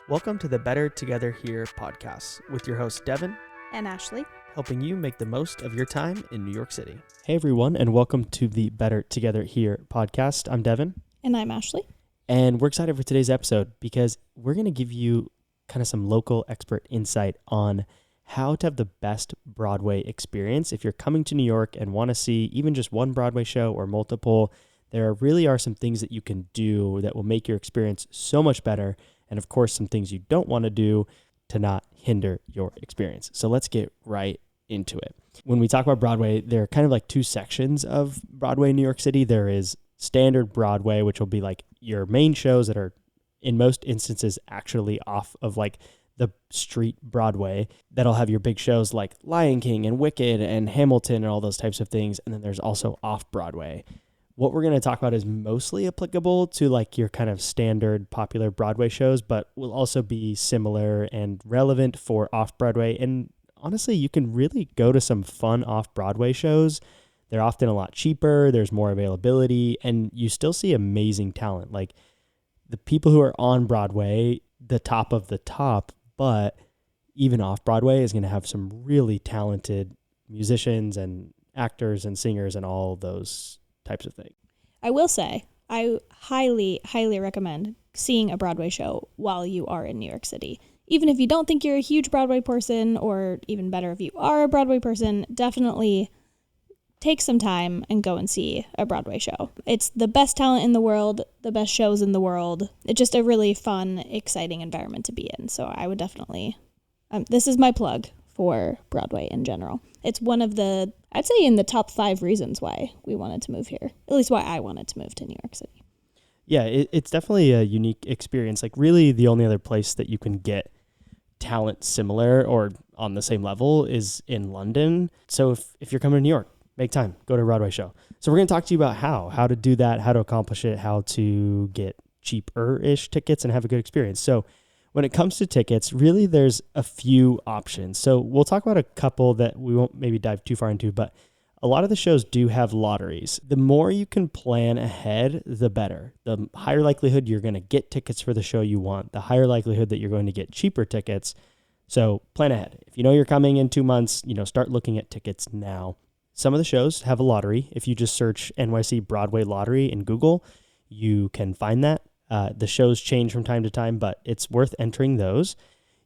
Welcome to the Better Together Here podcast with your hosts Devin and Ashley, helping you make the most of your time in New York City. Hey everyone, and welcome to the Better Together Here podcast. I'm Devin. And I'm Ashley. And we're excited for today's episode because we're going to give you kind of some local expert insight on how to have the best Broadway experience. If you're coming to New York and want to see even just one Broadway show or multiple, there really are some things that you can do that will make your experience so much better. And of course, some things you don't want to do to not hinder your experience. So let's get right into it. When we talk about Broadway, there are kind of like two sections of Broadway in New York City. There is standard Broadway, which will be like your main shows that are in most instances actually off of like the street Broadway. That'll have your big shows like Lion King and Wicked and Hamilton and all those types of things. And then there's also off Broadway. What we're going to talk about is mostly applicable to like your kind of standard popular Broadway shows, but will also be similar and relevant for off-Broadway. And honestly, you can really go to some fun off-Broadway shows. They're often a lot cheaper, there's more availability, and you still see amazing talent. Like the people who are on Broadway, the top of the top, but even off-Broadway is going to have some really talented musicians and actors and singers and all those types of things. I will say, I highly, highly recommend seeing a Broadway show while you are in New York City. Even if you don't think you're a huge Broadway person, or even better, if you are a Broadway person, definitely take some time and go and see a Broadway show. It's the best talent in the world, the best shows in the world. It's just a really fun, exciting environment to be in. So I would definitely, this is my plug for Broadway in general. It's one of the, I'd say in the top 5 reasons why we wanted to move here, at least why I wanted to move to New York City. Yeah, it's definitely a unique experience. Like really the only other place that you can get talent similar or on the same level is in London. So if you're coming to New York, make time, go to a Broadway show. So we're going to talk to you about how to do that, how to accomplish it, how to get cheaper-ish tickets and have a good experience. So when it comes to tickets, really there's a few options. So we'll talk about a couple that we won't maybe dive too far into, but a lot of the shows do have lotteries. The more you can plan ahead, the better. The higher likelihood you're going to get tickets for the show you want, the higher likelihood that you're going to get cheaper tickets. So plan ahead. If you know you're coming in 2 months, start looking at tickets now. Some of the shows have a lottery. If you just search NYC Broadway lottery in Google, you can find that. The shows change from time to time, but it's worth entering those.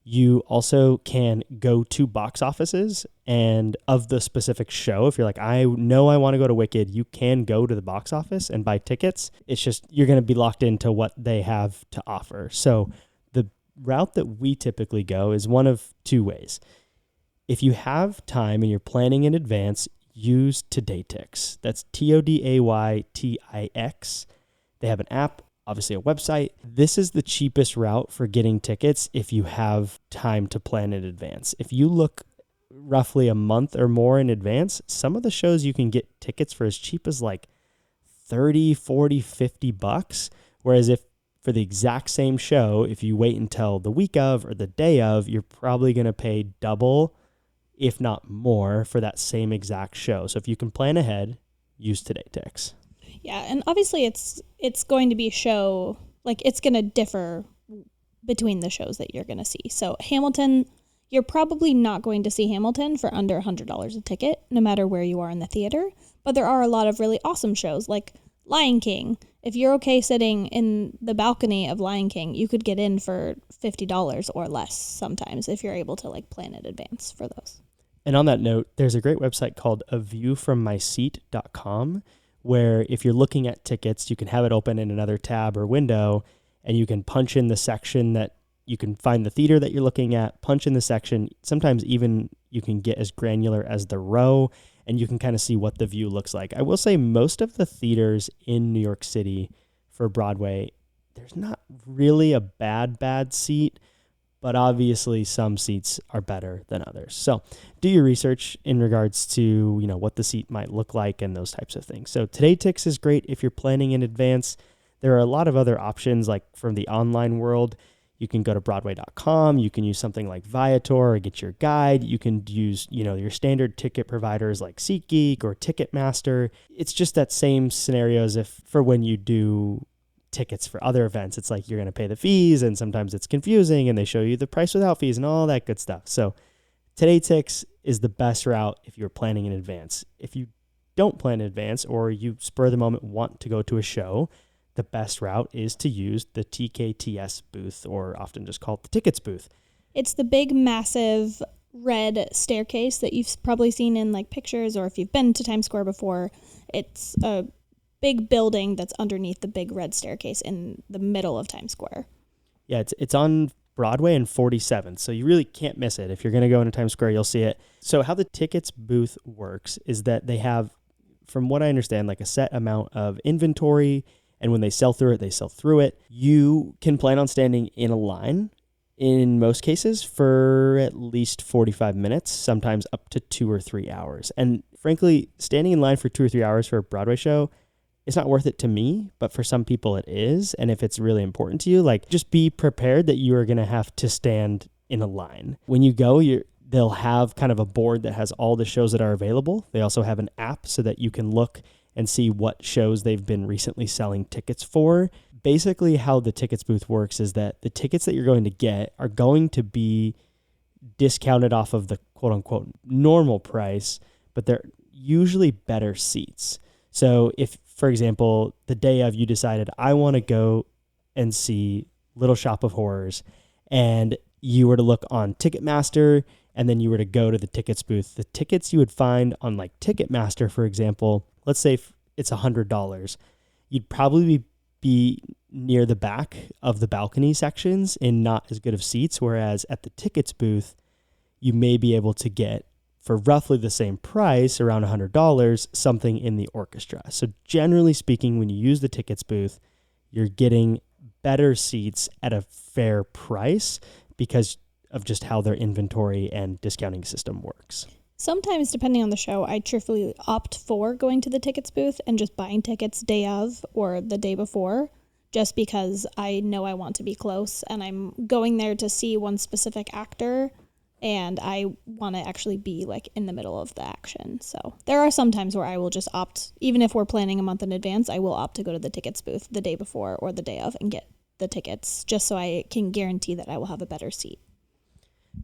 You also can go to box offices and of the specific show. If you're like, I know I want to go to Wicked, you can go to the box office and buy tickets. It's just you're going to be locked into what they have to offer. So the route that we typically go is one of 2 ways. If you have time and you're planning in advance, use TodayTix. That's TODAYTIX. They have an app, obviously a website. This is the cheapest route for getting tickets if you have time to plan in advance. If you look roughly a month or more in advance, some of the shows you can get tickets for as cheap as like 30, 40, 50 bucks. Whereas if for the exact same show, if you wait until the week of or the day of, you're probably going to pay double, if not more, for that same exact show. So if you can plan ahead, use TodayTix. Yeah, and obviously it's going to be a show, like it's going to differ between the shows that you're going to see. So Hamilton, you're probably not going to see Hamilton for under $100 a ticket, no matter where you are in the theater. But there are a lot of really awesome shows like Lion King. If you're okay sitting in the balcony of Lion King, you could get in for $50 or less sometimes if you're able to like plan in advance for those. And on that note, there's a great website called aviewfrommyseat.com where if you're looking at tickets, you can have it open in another tab or window and you can punch in the section that you can find the theater that you're looking at, punch in the section. Sometimes even you can get as granular as the row and you can kind of see what the view looks like. I will say most of the theaters in New York City for Broadway, there's not really a bad seat, but obviously some seats are better than others. So do your research in regards to, what the seat might look like and those types of things. So TodayTix is great if you're planning in advance. There are a lot of other options like from the online world. You can go to Broadway.com. You can use something like Viator or Get Your Guide. You can use, your standard ticket providers like SeatGeek or Ticketmaster. It's just that same scenario as if for when you do tickets for other events, it's like you're going to pay the fees, and sometimes it's confusing, and they show you the price without fees and all that good stuff. So TodayTix is the best route if you're planning in advance. If you don't plan in advance, or you spur of the moment want to go to a show, the best route is to use the TKTS booth, or often just called the tickets booth. It's the big, massive red staircase that you've probably seen in like pictures, or if you've been to Times Square before. It's a big building that's underneath the big red staircase in the middle of Times Square. Yeah, it's on Broadway and 47th, so you really can't miss it. If you're going to go into Times Square, you'll see it. So how the tickets booth works is that they have, from what I understand, like a set amount of inventory, and when they sell through it, they sell through it. You can plan on standing in a line, in most cases, for at least 45 minutes, sometimes up to 2 or 3 hours. And frankly, standing in line for 2 or 3 hours for a Broadway show, it's not worth it to me, but for some people it is. And if it's really important to you, like, just be prepared that you are going to have to stand in a line. When you go, they'll have kind of a board that has all the shows that are available. They also have an app so that you can look and see what shows they've been recently selling tickets for. Basically, how the tickets booth works is that the tickets that you're going to get are going to be discounted off of the quote unquote normal price, but they're usually better seats. So if, for example, the day of you decided, I want to go and see Little Shop of Horrors, and you were to look on Ticketmaster, and then you were to go to the tickets booth, the tickets you would find on like Ticketmaster, for example, let's say it's $100, you'd probably be near the back of the balcony sections in not as good of seats, whereas at the tickets booth, you may be able to get, for roughly the same price, around $100, something in the orchestra. So generally speaking, when you use the tickets booth, you're getting better seats at a fair price because of just how their inventory and discounting system works. Sometimes, depending on the show, I truthfully opt for going to the tickets booth and just buying tickets day of or the day before, just because I know I want to be close and I'm going there to see one specific actor, and I want to actually be like in the middle of the action. So there are some times where I will just opt, even if we're planning a month in advance, I will opt to go to the tickets booth the day before or the day of and get the tickets, just so I can guarantee that I will have a better seat.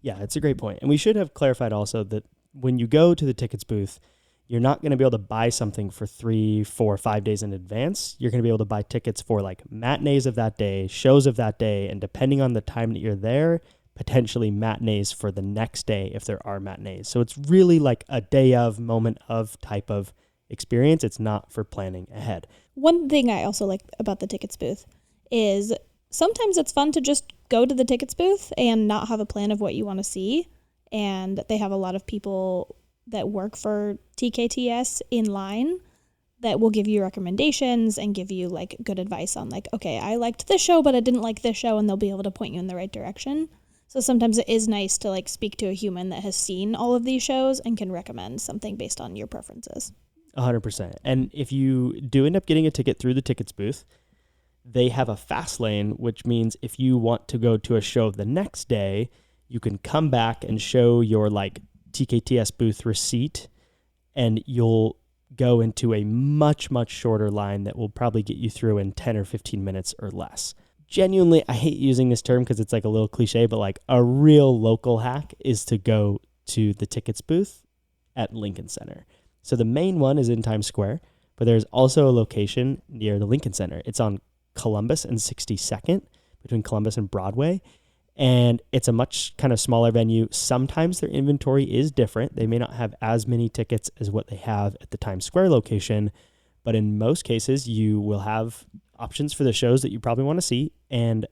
Yeah, it's a great point. And we should have clarified also that when you go to the tickets booth, you're not going to be able to buy something for 3, 4, 5 days in advance. You're going to be able to buy tickets for like matinees of that day, shows of that day, and depending on the time that you're there, potentially matinees for the next day if there are matinees. So it's really like a day of, moment of type of experience. It's not for planning ahead. One thing I also like about the tickets booth is sometimes it's fun to just go to the tickets booth and not have a plan of what you want to see. And they have a lot of people that work for TKTS in line that will give you recommendations and give you like good advice on like, okay, I liked this show, but I didn't like this show, and they'll be able to point you in the right direction. So sometimes it is nice to like speak to a human that has seen all of these shows and can recommend something based on your preferences. 100%. And if you do end up getting a ticket through the tickets booth, they have a fast lane, which means if you want to go to a show the next day, you can come back and show your like TKTS booth receipt, and you'll go into a much, much shorter line that will probably get you through in 10 or 15 minutes or less. Genuinely, I hate using this term because it's like a little cliche, but like a real local hack is to go to the tickets booth at Lincoln Center. So the main one is in Times Square, but there's also a location near the Lincoln Center. It's on Columbus and 62nd, between Columbus and Broadway. And it's a much kind of smaller venue. Sometimes their inventory is different. They may not have as many tickets as what they have at the Times Square location, but in most cases, you will have options for the shows that you probably want to see, and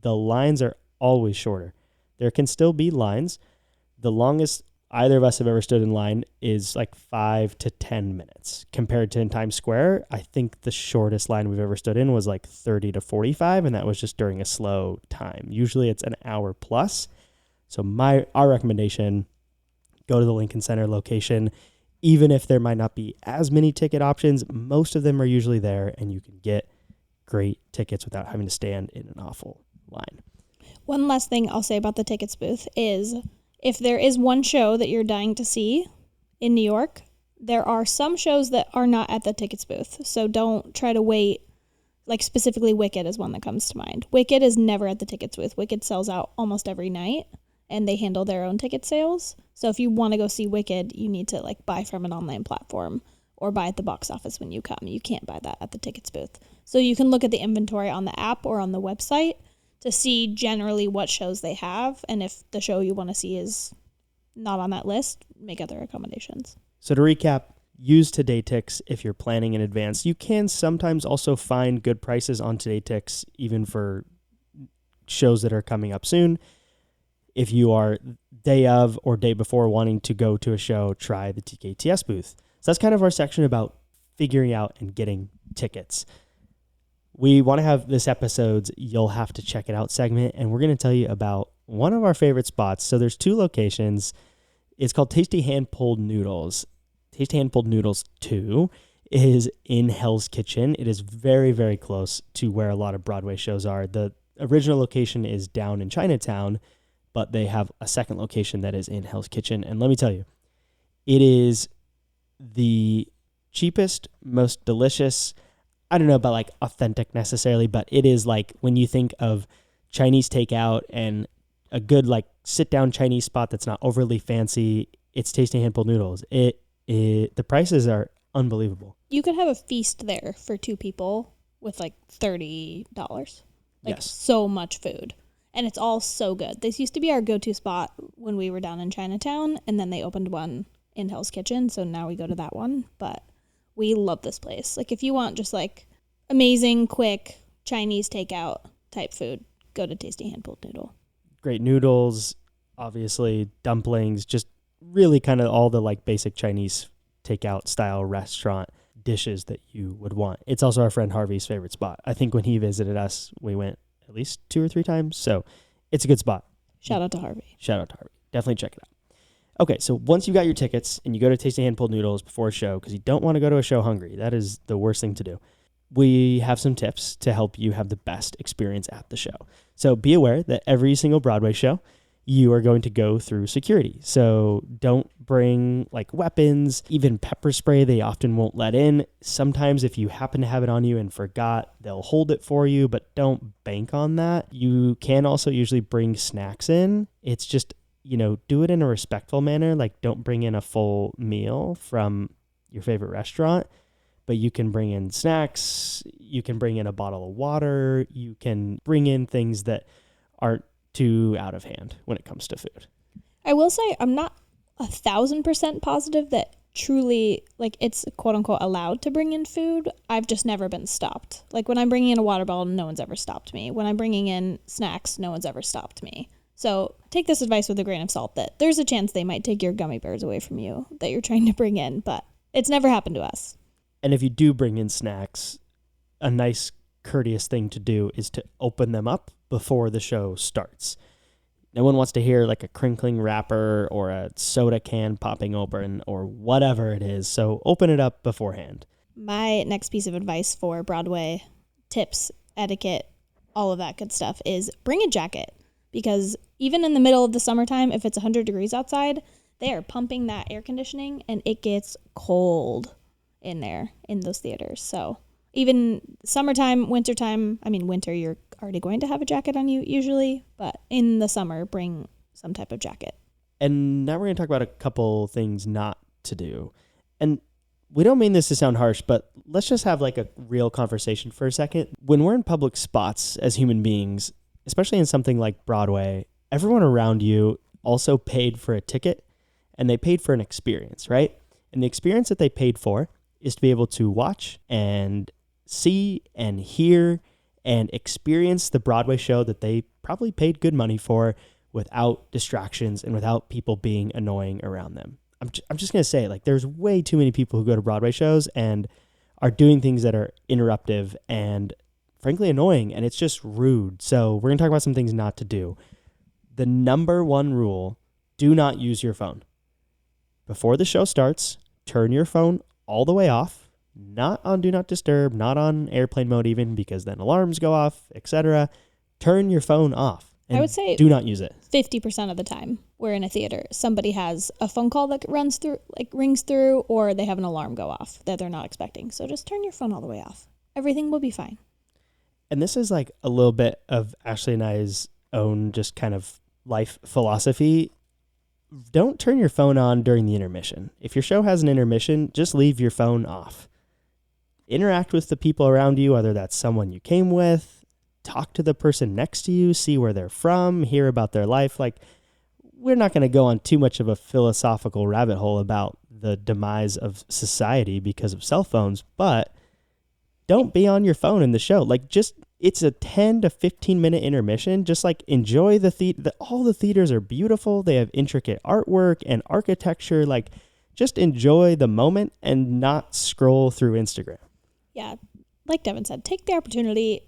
the lines are always shorter. There can still be lines. The longest either of us have ever stood in line is like 5 to 10 minutes. Compared to in Times Square, I think the shortest line we've ever stood in was like 30 to 45, and that was just during a slow time. Usually it's an hour plus. So our recommendation, go to the Lincoln Center location. Even if there might not be as many ticket options, most of them are usually there, and you can get great tickets without having to stand in an awful line. One last thing I'll say about the tickets booth is, if there is one show that you're dying to see in New York, there are some shows that are not at the tickets booth. So don't try to wait Like specifically Wicked is one that comes to mind. Wicked is never at the tickets booth. Wicked sells out almost every night, and they handle their own ticket sales. So if you want to go see Wicked, you need to like buy from an online platform or buy at the box office when you come. You can't buy that at the tickets booth. So you can look at the inventory on the app or on the website to see generally what shows they have, and if the show you want to see is not on that list, make other accommodations. So to recap, use Today Tix if you're planning in advance. You can sometimes also find good prices on Today Tix, even for shows that are coming up soon. If you are day of or day before wanting to go to a show, try the TKTS booth. So that's kind of our section about figuring out and getting tickets. We want to have this episode's You'll Have to Check It Out segment, and we're going to tell you about one of our favorite spots. So there's 2 locations. It's called Tasty Hand-Pulled Noodles. Tasty Hand-Pulled Noodles 2 is in Hell's Kitchen. It is very, very close to where a lot of Broadway shows are. The original location is down in Chinatown, but they have a second location that is in Hell's Kitchen. And let me tell you, it is the cheapest, most delicious, I don't know about like authentic necessarily, but it is like when you think of Chinese takeout and a good like sit-down Chinese spot that's not overly fancy, it's Tasty Hand-Pulled Noodles. The prices are unbelievable. You could have a feast there for 2 people with like $30. Like Yes. so much food. And it's all so good. This used to be our go-to spot when we were down in Chinatown, and then they opened one in Hell's Kitchen, so now we go to that one. But we love this place. Like if you want just like amazing, quick Chinese takeout type food, go to Tasty Hand-Pulled Noodle. Great noodles, obviously dumplings, just really kind of all the like basic Chinese takeout style restaurant dishes that you would want. It's also our friend Harvey's favorite spot. I think when he visited us, we went at least 2 or 3 times. So it's a good spot. Shout out to Harvey. Shout out to Harvey. Definitely check it out. Okay, so once you got your tickets and you go to Tasty Hand-Pulled Noodles before a show, because you don't want to go to a show hungry. That is the worst thing to do. We have some tips to help you have the best experience at the show. So be aware that every single Broadway show, you are going to go through security. So don't bring like weapons, even pepper spray, they often won't let in. Sometimes if you happen to have it on you and forgot, they'll hold it for you, but don't bank on that. You can also usually bring snacks in. It's just, do it in a respectful manner. Like don't bring in a full meal from your favorite restaurant, but you can bring in snacks. You can bring in a bottle of water. You can bring in things that aren't too out of hand when it comes to food. I will say I'm not 1,000% positive that truly like it's quote unquote allowed to bring in food. I've just never been stopped. Like when I'm bringing in a water bottle, no one's ever stopped me. When I'm bringing in snacks, no one's ever stopped me. So take this advice with a grain of salt that there's a chance they might take your gummy bears away from you that you're trying to bring in, but it's never happened to us. And if you do bring in snacks, a nice courteous thing to do is to open them up before the show starts. No one wants to hear like a crinkling wrapper or a soda can popping open or whatever it is. So open it up beforehand. My next piece of advice for Broadway tips, etiquette, all of that good stuff is bring a jacket, because even in the middle of the summertime, if it's 100 degrees outside, they are pumping that air conditioning and it gets cold in there in those theaters. So even summertime, wintertime, winter, you're already going to have a jacket on you usually, but in the summer, bring some type of jacket. And now we're going to talk about a couple things not to do. And we don't mean this to sound harsh, but let's just have like a real conversation for a second. When we're in public spots as human beings, especially in something like Broadway, everyone around you also paid for a ticket and they paid for an experience, right? And the experience that they paid for is to be able to watch and see and hear and experience the Broadway show that they probably paid good money for without distractions and without people being annoying around them. I'm just going to say, like, there's way too many people who go to Broadway shows and are doing things that are interruptive and frankly annoying, and it's just rude. So we're going to talk about some things not to do. The number one rule, do not use your phone. Before the show starts, turn your phone all the way off, not on Do Not Disturb, not on airplane mode even, because then alarms go off, etc. Turn your phone off. And I would say do not use it. 50% of the time we're in a theater, somebody has a phone call that rings through, or they have an alarm go off that they're not expecting. So just turn your phone all the way off. Everything will be fine. And this is like a little bit of Ashley and I's own just kind of life philosophy. Don't turn your phone on during the intermission. If your show has an intermission, just leave your phone off. Interact with the people around you, whether that's someone you came with, talk to the person next to you, see where they're from, hear about their life. Like, we're not going to go on too much of a philosophical rabbit hole about the demise of society because of cell phones, but don't be on your phone in the show. Like, just, it's a 10 to 15 minute intermission. Just like enjoy the theater. All the theaters are beautiful. They have intricate artwork and architecture. Like, just enjoy the moment and not scroll through Instagram. Yeah. Like Devin said, take the opportunity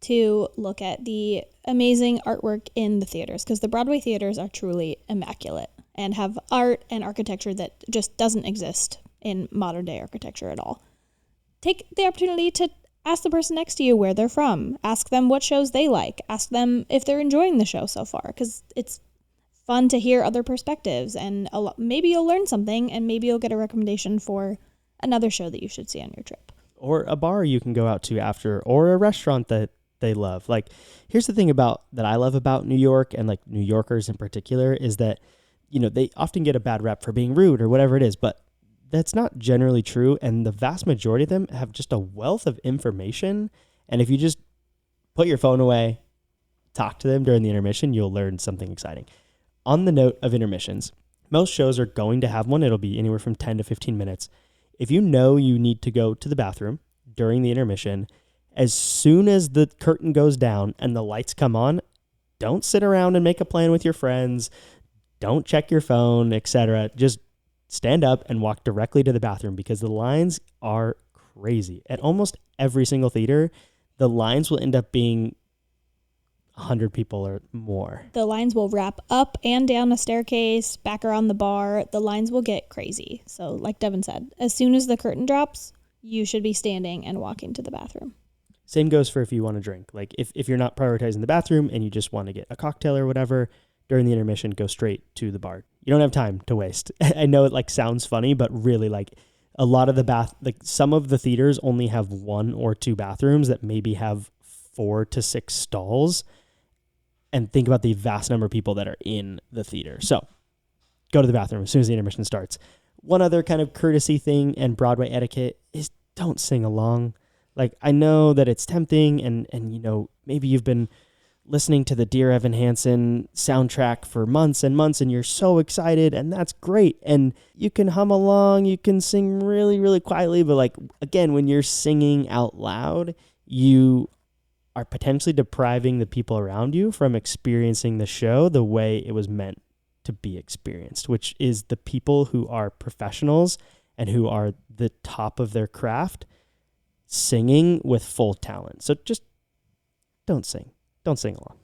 to look at the amazing artwork in the theaters, because the Broadway theaters are truly immaculate and have art and architecture that just doesn't exist in modern day architecture at all. Take the opportunity to ask the person next to you where they're from. Ask them what shows they like. Ask them if they're enjoying the show so far, because it's fun to hear other perspectives, and maybe you'll learn something, and maybe you'll get a recommendation for another show that you should see on your trip. Or a bar you can go out to after, or a restaurant that they love. Like, here's the thing that I love about New York, and like New Yorkers in particular, is that, you know, they often get a bad rep for being rude or whatever it is, but that's not generally true. And the vast majority of them have just a wealth of information. And if you just put your phone away, talk to them during the intermission, you'll learn something exciting. On the note of intermissions, most shows are going to have one. It'll be anywhere from 10 to 15 minutes. If you know you need to go to the bathroom during the intermission, as soon as the curtain goes down and the lights come on, don't sit around and make a plan with your friends. Don't check your phone, etc. Just stand up and walk directly to the bathroom, because the lines are crazy. At almost every single theater, the lines will end up being 100 people or more. The lines will wrap up and down a staircase, back around the bar. The lines will get crazy. So like Devin said, as soon as the curtain drops, you should be standing and walking to the bathroom. Same goes for if you want to drink. Like, if you're not prioritizing the bathroom and you just want to get a cocktail or whatever, during the intermission, go straight to the bar. You don't have time to waste. I know it like sounds funny, but really, like, a lot of some of the theaters only have 1 or 2 bathrooms that maybe have 4 to 6 stalls. And think about the vast number of people that are in the theater. So go to the bathroom as soon as the intermission starts. One other kind of courtesy thing and Broadway etiquette is don't sing along. Like, I know that it's tempting, and you know, maybe you've been listening to the Dear Evan Hansen soundtrack for months and months, and you're so excited, and that's great. And you can hum along, you can sing really, really quietly, but like, again, when you're singing out loud, you are potentially depriving the people around you from experiencing the show the way it was meant to be experienced, which is the people who are professionals and who are the top of their craft singing with full talent. So just don't sing along.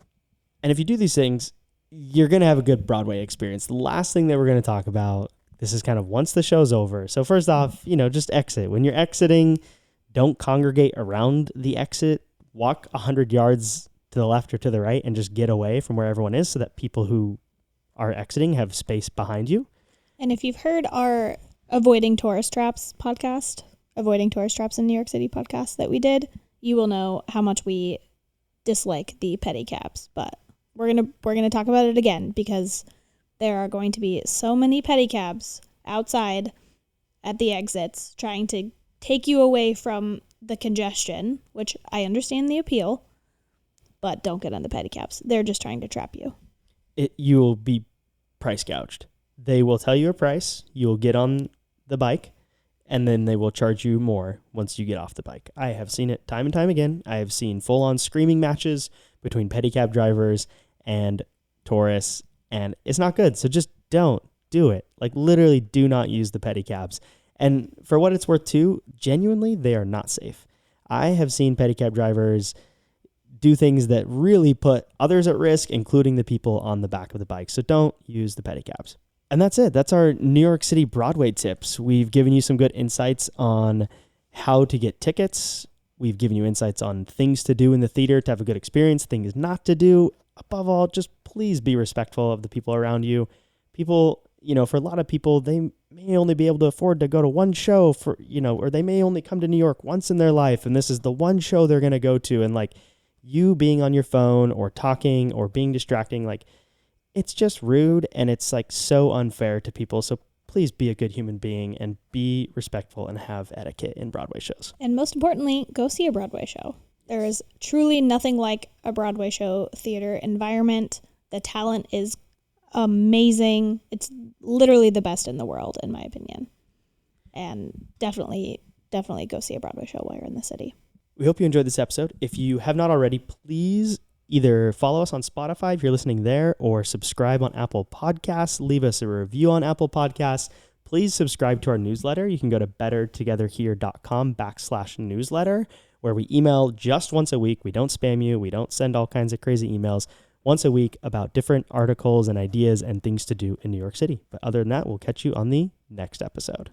And if you do these things, you're going to have a good Broadway experience. The last thing that we're going to talk about, this is kind of once the show's over. So first off, you know, just exit. When you're exiting, don't congregate around the exit. Walk 100 yards to the left or to the right and just get away from where everyone is, so that people who are exiting have space behind you. And if you've heard our Avoiding Tourist Traps podcast, Avoiding Tourist Traps in New York City podcast that we did, you will know how much we dislike the pedicabs. But we're gonna talk about it again, because there are going to be so many pedicabs outside at the exits trying to take you away from the congestion, which I understand the appeal, but don't get on the pedicabs. They're just trying to trap you. You will be price gouged. They will tell you a price. You will get on the bike, and then they will charge you more once you get off the bike. I have seen it time and time again. I have seen full-on screaming matches between pedicab drivers and tourists, and it's not good. So just don't do it. Like, literally do not use the pedicabs. And for what it's worth too, genuinely, they are not safe. I have seen pedicab drivers do things that really put others at risk, including the people on the back of the bike. So don't use the pedicabs. And that's it. That's our New York City Broadway tips. We've given you some good insights on how to get tickets. We've given you insights on things to do in the theater to have a good experience, things not to do. Above all, just please be respectful of the people around you. People for a lot of people, they may only be able to afford to go to one show or they may only come to New York once in their life, and this is the one show they're going to go to. And like, you being on your phone or talking or being distracting, like, it's just rude, and it's like so unfair to people. So please be a good human being and be respectful and have etiquette in Broadway shows. And most importantly, go see a Broadway show. There is truly nothing like a Broadway show theater environment. The talent is amazing. It's literally the best in the world, in my opinion. And definitely go see a Broadway show while you're in the city. We hope you enjoyed this episode. If you have not already, please either follow us on Spotify if you're listening there, or subscribe on Apple Podcasts. Leave us a review on Apple Podcasts. Please subscribe to our newsletter. You can go to bettertogetherhere.com/newsletter, where we email just once a week. We don't spam you. We don't send all kinds of crazy emails. Once a week about different articles and ideas and things to do in New York City. But other than that, we'll catch you on the next episode.